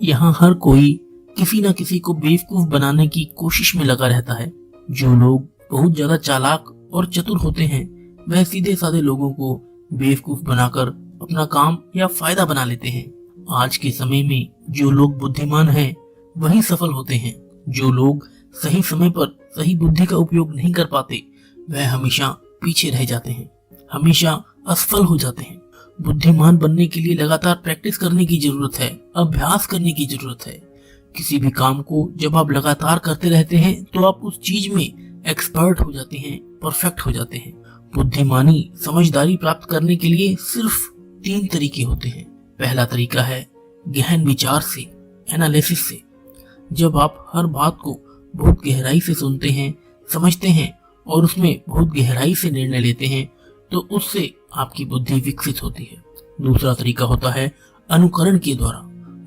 यहाँ हर कोई किसी न किसी को बेवकूफ बनाने की कोशिश में लगा रहता है। जो लोग बहुत ज्यादा चालाक और चतुर होते हैं वह सीधे साधे लोगों को बेवकूफ बनाकर अपना काम या फायदा बना लेते हैं। आज के समय में जो लोग बुद्धिमान हैं वही सफल होते हैं। जो लोग सही समय पर सही बुद्धि का उपयोग नहीं कर पाते वह हमेशा पीछे रह जाते हैं, हमेशा असफल हो जाते हैं। बुद्धिमान बनने के लिए लगातार प्रैक्टिस करने की जरूरत है, अभ्यास करने की जरूरत है। किसी भी काम को जब आप लगातार करते रहते हैं तो आप उस चीज में एक्सपर्ट हो जाते हैं, परफेक्ट हो जाते हैं। बुद्धिमानी समझदारी प्राप्त करने के लिए सिर्फ 3 तरीके होते हैं। पहला तरीका है गहन विचार से, एनालिसिस से। जब आप हर बात को बहुत गहराई से सुनते हैं, समझते हैं और उसमें बहुत गहराई से निर्णय लेते हैं तो उससे आपकी बुद्धि विकसित होती है। दूसरा तरीका होता है अनुकरण के द्वारा,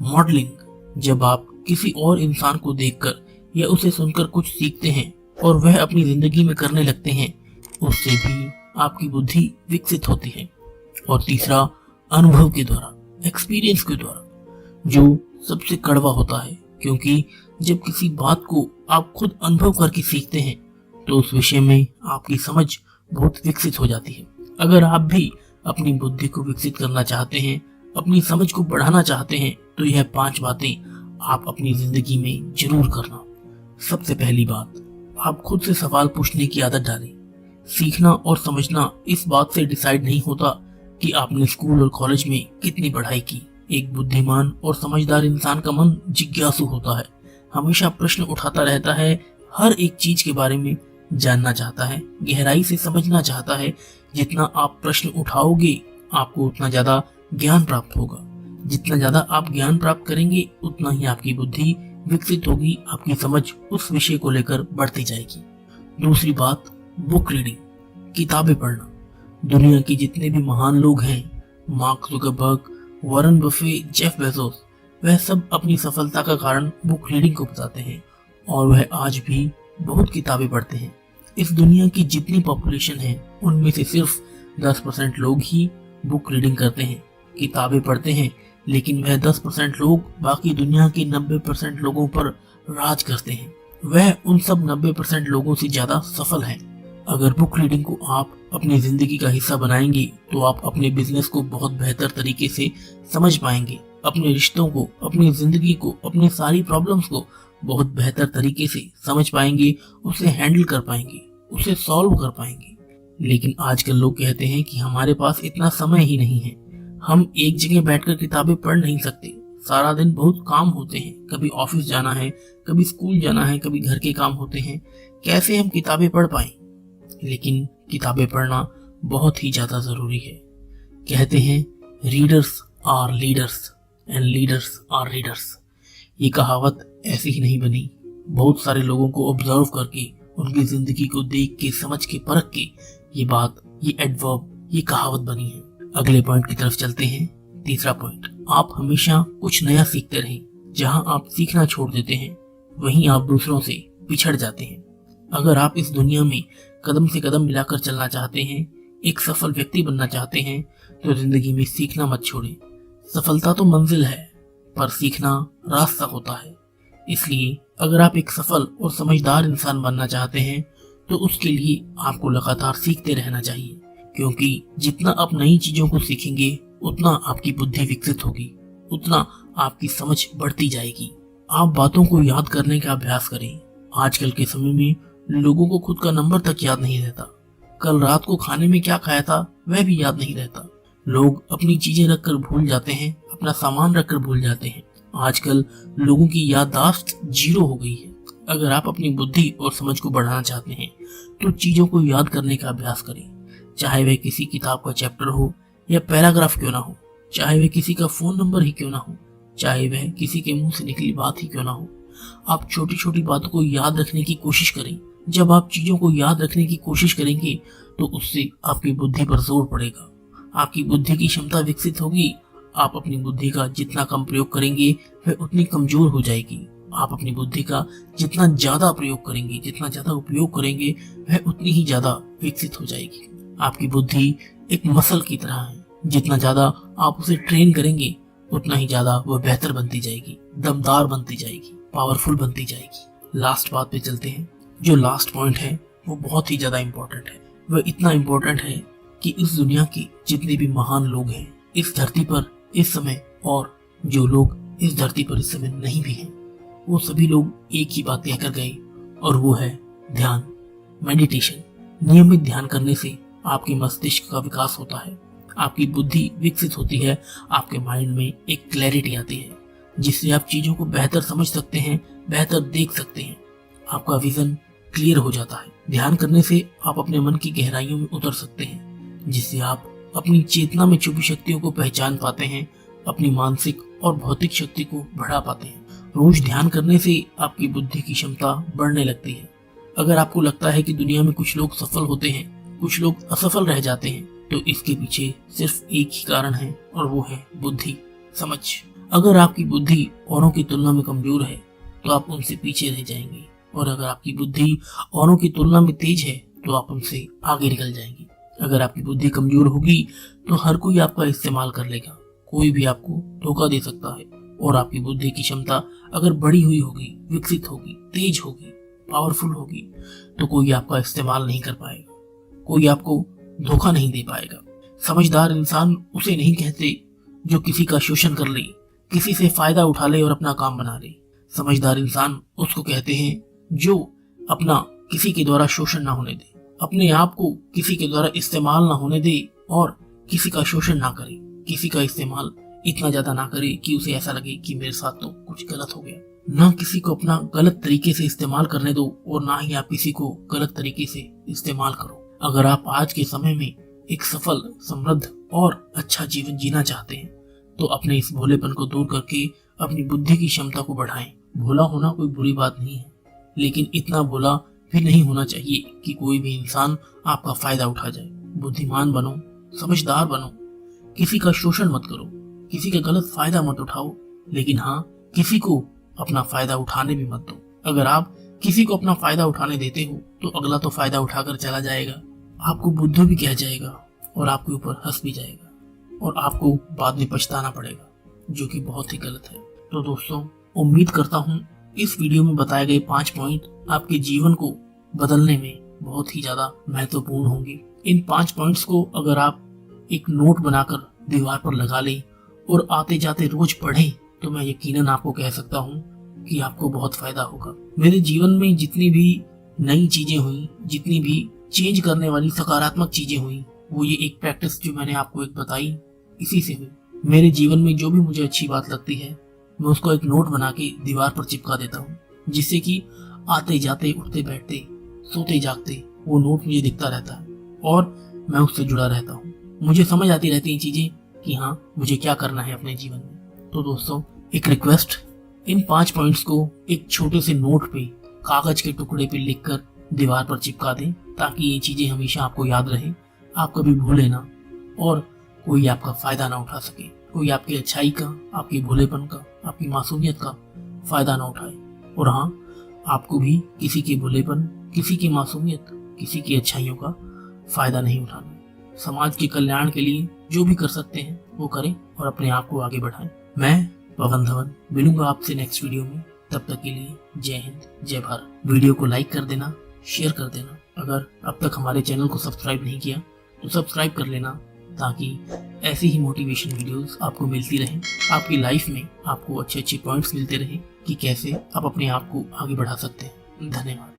मॉडलिंग। जब आप किसी और इंसान को देखकर या उसे सुनकर कुछ सीखते हैं और वह अपनी जिंदगी में करने लगते हैं, उससे भी आपकी बुद्धि विकसित होती है। और तीसरा अनुभव के द्वारा, एक्सपीरियंस के द्वारा, जो सबसे कड़वा होता है, क्योंकि जब किसी बात को आप खुद अनुभव करके सीखते हैं तो उस विषय में आपकी समझ बहुत विकसित हो जाती है। अगर आप भी अपनी बुद्धि को विकसित करना चाहते हैं, अपनी समझ को बढ़ाना चाहते हैं तो यह 5 बातें आप अपनी जिंदगी में जरूर करना। सबसे पहली बात, आप खुद से सवाल पूछने की आदत डालें। सीखना और समझना इस बात से डिसाइड नहीं होता कि आपने स्कूल और कॉलेज में कितनी पढ़ाई की। एक बुद्धिमान और समझदार इंसान का मन जिज्ञासु होता है, हमेशा प्रश्न उठाता रहता है, हर एक चीज के बारे में जानना चाहता है, गहराई से समझना चाहता है। जितना आप प्रश्न उठाओगे आपको उतना ज्यादा ज्ञान प्राप्त होगा। जितना ज्यादा आप ज्ञान प्राप्त करेंगे उतना ही आपकी बुद्धि विकसित होगी, आपकी समझ उस विषय को लेकर बढ़ती जाएगी। दूसरी बात, बुक रीडिंग, किताबें पढ़ना। दुनिया के जितने भी महान लोग हैं, mark Zuckerberg, Warren Buffett, Jeff Bezos, वह सब अपनी सफलता का कारण बुक रीडिंग को बताते हैं और वह आज भी बहुत किताबें पढ़ते हैं। इस दुनिया की जितनी पॉपुलेशन है उनमें से सिर्फ 10% लोग ही बुक रीडिंग करते हैं, किताबें पढ़ते हैं, लेकिन वह 10% लोग बाकी दुनिया के 90% लोगों पर राज करते हैं। वह उन सब 90% लोगों से ज्यादा सफल हैं। अगर बुक रीडिंग को आप अपनी जिंदगी का हिस्सा बनाएंगे तो आप अपने बिजनेस को बहुत बेहतर तरीके से समझ पाएंगे, अपने रिश्तों को, अपनी जिंदगी को, अपनी सारी प्रॉब्लम्स को बहुत बेहतर तरीके से समझ पाएंगे, उसे हैंडल कर पाएंगे, उसे सॉल्व कर पाएंगे। लेकिन आजकल लोग कहते हैं कि हमारे पास इतना समय ही नहीं है, हम एक जगह बैठकर किताबें पढ़ नहीं सकते, सारा दिन बहुत काम होते हैं, कभी ऑफिस जाना है, कभी स्कूल जाना है, कभी घर के काम होते हैं, कैसे हम किताबें पढ़ पाएं। लेकिन किताबें पढ़ना बहुत ही ज्यादा जरूरी है। कहते हैं readers are leaders and leaders are readers. ये कहावत ऐसे ही नहीं बनी, बहुत सारे लोगों को ऑब्जर्व करके, उनकी जिंदगी को देख के, समझ के, परख के ये बात, ये एडवर्ब, ये कहावत बनी है। अगले पॉइंट की तरफ चलते हैं। तीसरा पॉइंट, आप हमेशा कुछ नया सीखते रहें। जहां आप सीखना छोड़ देते हैं वहीं आप दूसरों से पिछड़ जाते हैं। अगर आप इस दुनिया में कदम से कदम मिलाकर चलना चाहते हैं, एक सफल व्यक्ति बनना चाहते हैं, तो जिंदगी में सीखना मत छोड़ें। सफलता तो मंजिल है पर सीखना रास्ता होता है। इसलिए अगर आप एक सफल और समझदार इंसान बनना चाहते हैं तो उसके लिए आपको लगातार सीखते रहना चाहिए, क्योंकि जितना आप नई चीजों को सीखेंगे उतना आपकी बुद्धि विकसित होगी, उतना आपकी समझ बढ़ती जाएगी। आप बातों को याद करने का अभ्यास करें। आजकल के समय में लोगों को खुद का नंबर तक याद नहीं रहता, कल रात को खाने में क्या खाया था वह भी याद नहीं रहता। लोग अपनी चीजें रखकर भूल जाते हैं, अपना सामान रखकर भूल जाते हैं। आजकल लोगों की याददाश्त 0 हो गई है। अगर आप अपनी बुद्धि और समझ को बढ़ाना चाहते हैं तो चीजों को याद करने का अभ्यास करें, चाहे वह किसी किताब का चैप्टर हो या पैराग्राफ क्यों ना हो, चाहे वह किसी का फोन नंबर ही क्यों ना हो, चाहे वह किसी के मुंह से निकली बात ही क्यों ना हो। आप छोटी छोटी बातों को याद रखने की कोशिश करें। जब आप चीजों को याद रखने की कोशिश करेंगे तो उससे आपकी बुद्धि पर जोर पड़ेगा, आपकी बुद्धि की क्षमता विकसित होगी। आप अपनी बुद्धि का जितना कम प्रयोग करेंगे वह उतनी कमजोर हो जाएगी। आप अपनी बुद्धि का जितना ज्यादा प्रयोग करेंगे, जितना ज्यादा उपयोग करेंगे, वह उतनी ही ज्यादा विकसित हो जाएगी। आपकी बुद्धि एक मसल की तरह है, जितना ज्यादा आप उसे ट्रेन करेंगे उतना ही ज्यादा वह बेहतर बनती जाएगी, दमदार बनती जाएगी, पावरफुल बनती जाएगी। लास्ट बात पे चलते हैं। जो लास्ट पॉइंट है वो बहुत ही ज्यादा इम्पोर्टेंट है। वह इतना इम्पोर्टेंट है कि इस दुनिया के जितने भी महान लोग हैं इस धरती पर इस समय, और जो लोग इस धरती पर इस समय नहीं भी हैं, वो सभी लोग एक ही बात कहकर गए, और वो है ध्यान, मेडिटेशन। नियमित ध्यान करने से आपके मस्तिष्क का विकास होता है, आपकी बुद्धि विकसित होती है, आपके माइंड में एक क्लैरिटी आती है जिससे आप चीजों को बेहतर समझ सकते हैं, बेहतर देख सकते हैं, आपका विजन क्लियर हो जाता है। ध्यान करने से आप अपने मन की गहराइयों में उतर सकते हैं, जिससे आप अपनी चेतना में छुपी शक्तियों को पहचान पाते हैं, अपनी मानसिक और भौतिक शक्ति को बढ़ा पाते हैं। रोज ध्यान करने से आपकी बुद्धि की क्षमता बढ़ने लगती है। अगर आपको लगता है कि दुनिया में कुछ लोग सफल होते हैं, कुछ लोग असफल रह जाते हैं, तो इसके पीछे सिर्फ एक ही कारण है, और वो है बुद्धि, समझ। अगर आपकी बुद्धि औरों की तुलना में कमजोर है तो आप उनसे पीछे रह जाएंगे, और अगर आपकी बुद्धि औरों की तुलना में तेज है तो आप उनसे आगे निकल जाएंगे। अगर आपकी बुद्धि कमजोर होगी तो हर कोई आपका इस्तेमाल कर लेगा, कोई भी आपको धोखा दे सकता है। और आपकी बुद्धि की क्षमता अगर बड़ी हुई होगी, विकसित होगी, तेज होगी, पावरफुल होगी, तो कोई आपका इस्तेमाल नहीं कर पाएगा, कोई आपको धोखा नहीं दे पाएगा। समझदार इंसान उसे नहीं कहते जो किसी का शोषण कर ले, किसी से फायदा उठा ले और अपना काम बना ले। समझदार इंसान उसको कहते हैं जो अपना किसी के द्वारा शोषण ना होने दे, अपने आप को किसी के द्वारा इस्तेमाल ना होने दे, और किसी का शोषण ना करे, किसी का इस्तेमाल इतना ज्यादा ना करे कि उसे ऐसा लगे कि मेरे साथ तो कुछ गलत हो गया। ना किसी को अपना गलत तरीके से इस्तेमाल करने दो, और ना ही आप किसी को गलत तरीके से इस्तेमाल करो। अगर आप आज के समय में एक सफल, समृद्ध और अच्छा जीवन जीना चाहते हैं तो अपने इस भोलेपन को दूर करके अपनी बुद्धि की क्षमता को बढ़ाएं। भोला होना कोई बुरी बात नहीं है, लेकिन इतना भोला भी नहीं होना चाहिए कि कोई भी इंसान आपका फायदा उठा जाए। बुद्धिमान बनो, समझदार बनो, किसी का शोषण मत करो, किसी का गलत फायदा मत उठाओ, लेकिन हाँ, किसी को अपना फायदा उठाने भी मत दो। अगर आप किसी को अपना फायदा उठाने देते हो तो अगला तो फायदा उठाकर चला जाएगा, आपको बुद्धू भी कह जाएगा और आपके ऊपर हंस भी जाएगा, और आपको बाद में पछताना पड़ेगा, जो कि बहुत ही गलत है। तो दोस्तों, उम्मीद करता हूँ इस वीडियो में बताए गए 5 पॉइंट आपके जीवन को बदलने में बहुत ही ज्यादा महत्वपूर्ण होंगे। इन 5 पॉइंट्स को अगर आप एक नोट बनाकर दीवार पर लगा लें और आते जाते रोज पढ़ें तो मैं यकीनन आपको कह सकता हूँ कि आपको बहुत फायदा होगा। मेरे जीवन में जितनी भी नई चीजें हुई, जितनी भी चेंज करने वाली सकारात्मक चीजें हुई, वो ये एक प्रैक्टिस जो मैंने आपको एक बताई, इसी से हुई। मेरे जीवन में जो भी मुझे अच्छी बात लगती है मैं उसको एक नोट बना के दीवार पर चिपका देता हूँ, जिससे कि आते जाते, उठते बैठते, सोते जागते वो नोट मुझे दिखता रहता है और मैं उससे जुड़ा रहता हूँ। मुझे समझ आती रहती है चीजें कि हाँ, मुझे क्या करना है अपने जीवन में। तो दोस्तों, एक रिक्वेस्ट, इन 5 पॉइंट्स को एक छोटे से नोट पे, कागज के टुकड़े पे लिखकर दीवार पर चिपका दें, ताकि ये चीजें हमेशा आपको याद रहे, आप कभी भूले ना, और कोई आपका फायदा ना उठा सके, कोई आपकी अच्छाई का, आपके भोलेपन का, आपकी मासूमियत का फायदा ना उठाए। और हाँ, आपको भी किसी के भोलेपन, किसी की मासूमियत, किसी की अच्छाइयों का फायदा नहीं उठाना। समाज के कल्याण के लिए जो भी कर सकते हैं वो करें और अपने आप को आगे बढ़ाएं। मैं पवन धवन मिलूंगा आपसे नेक्स्ट वीडियो में। तब तक के लिए जय हिंद, जय भारत। वीडियो को लाइक कर देना, शेयर कर देना। अगर अब तक हमारे चैनल को सब्सक्राइब नहीं किया तो सब्सक्राइब कर लेना, ताकि ऐसी ही मोटिवेशन वीडियोस आपको मिलती रहें, आपकी लाइफ में आपको अच्छे अच्छे पॉइंट्स मिलते रहें कि कैसे आप अपने आप को आगे बढ़ा सकते हैं। धन्यवाद।